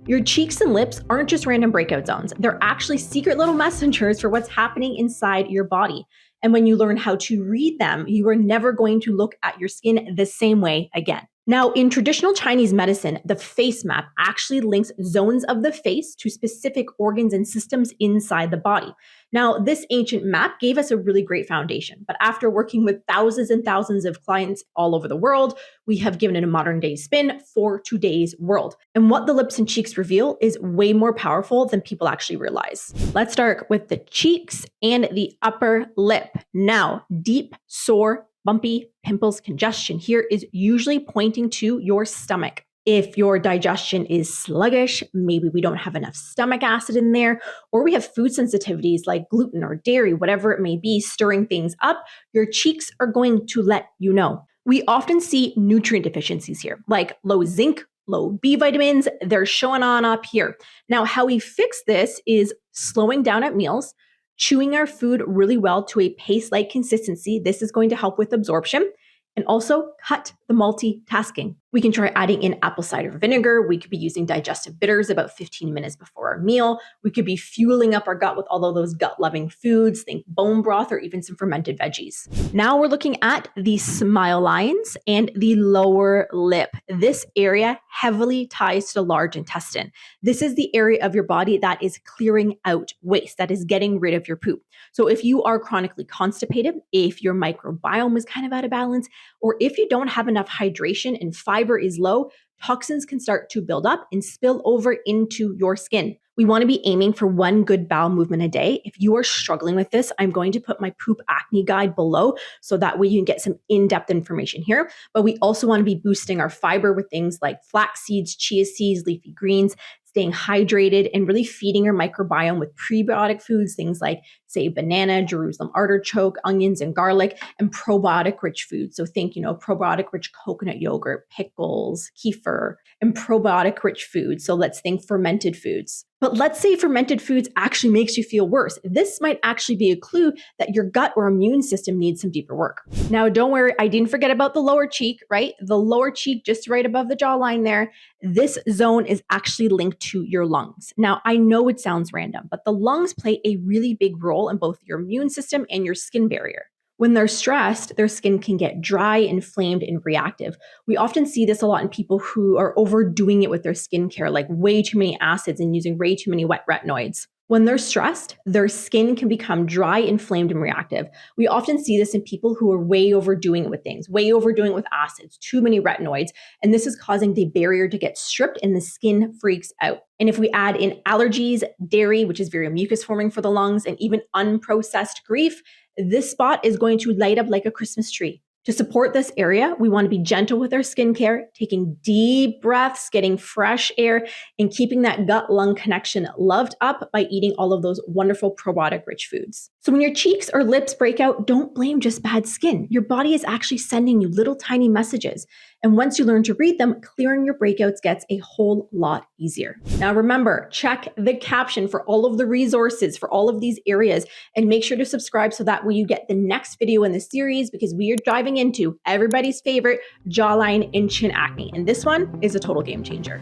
Your cheeks and lips aren't just random breakout zones. They're actually secret little messengers for what's happening inside your body. And when you learn how to read them, you are never going to look at your skin the same way again. Now, in traditional Chinese medicine, the face map actually links zones of the face to specific organs and systems inside the body. Now, this ancient map gave us a really great foundation, but after working with thousands and thousands of clients all over the world, we have given it a modern day spin for today's world. And what the lips and cheeks reveal is way more powerful than people actually realize. Let's start with the cheeks and the upper lip. Now, deep, sore, bumpy, pimples, congestion here is usually pointing to your stomach. If your digestion is sluggish, maybe we don't have enough stomach acid in there, or we have food sensitivities like gluten or dairy, whatever it may be, stirring things up, your cheeks are going to let you know. We often see nutrient deficiencies here, like low zinc, low B vitamins, they're showing on up here. Now, how we fix this is slowing down at meals, chewing our food really well to a paste-like consistency. This is going to help with absorption. And also cut the multitasking. We can try adding in apple cider vinegar. We could be using digestive bitters about 15 minutes before our meal. We could be fueling up our gut with all of those gut-loving foods, think bone broth or even some fermented veggies. Now we're looking at the smile lines and the lower lip. This area heavily ties to the large intestine. This is the area of your body that is clearing out waste, that is getting rid of your poop. So if you are chronically constipated, if your microbiome is kind of out of balance, or if you don't have enough hydration and fiber is low, toxins can start to build up and spill over into your skin. We want to be aiming for one good bowel movement a day. If you are struggling with this, I'm going to put my poop acne guide below so that way you can get some in-depth information here. But we also want to be boosting our fiber with things like flax seeds, chia seeds, leafy greens, staying hydrated and really feeding your microbiome with prebiotic foods, things like, say, banana, Jerusalem artichoke, onions, and garlic, and probiotic-rich foods. So think, probiotic-rich coconut yogurt, pickles, kefir, and probiotic-rich foods. So let's think fermented foods. But let's say fermented foods actually makes you feel worse. This might actually be a clue that your gut or immune system needs some deeper work. Now, don't worry, I didn't forget about the lower cheek, right? The lower cheek just right above the jawline there. This zone is actually linked to your lungs. Now, I know it sounds random, but the lungs play a really big role in both your immune system and your skin barrier. When they're stressed, their skin can get dry, inflamed, and reactive. We often see this a lot in people who are overdoing it with their skincare, like way too many acids and using way too many wet retinoids. When they're stressed, their skin can become dry, inflamed, and reactive. We often see this in people who are way overdoing it with things, way overdoing it with acids, too many retinoids, and this is causing the barrier to get stripped and the skin freaks out. And if we add in allergies, dairy, which is very mucus forming for the lungs, and even unprocessed grief, this spot is going to light up like a Christmas tree. To support this area, we want to be gentle with our skincare, taking deep breaths, getting fresh air, and keeping that gut-lung connection loved up by eating all of those wonderful probiotic-rich foods. So when your cheeks or lips break out, don't blame just bad skin. Your body is actually sending you little tiny messages. And once you learn to read them, clearing your breakouts gets a whole lot easier. Now remember, check the caption for all of the resources for all of these areas and make sure to subscribe so that way you get the next video in the series because we are diving into everybody's favorite jawline and chin acne. And this one is a total game changer.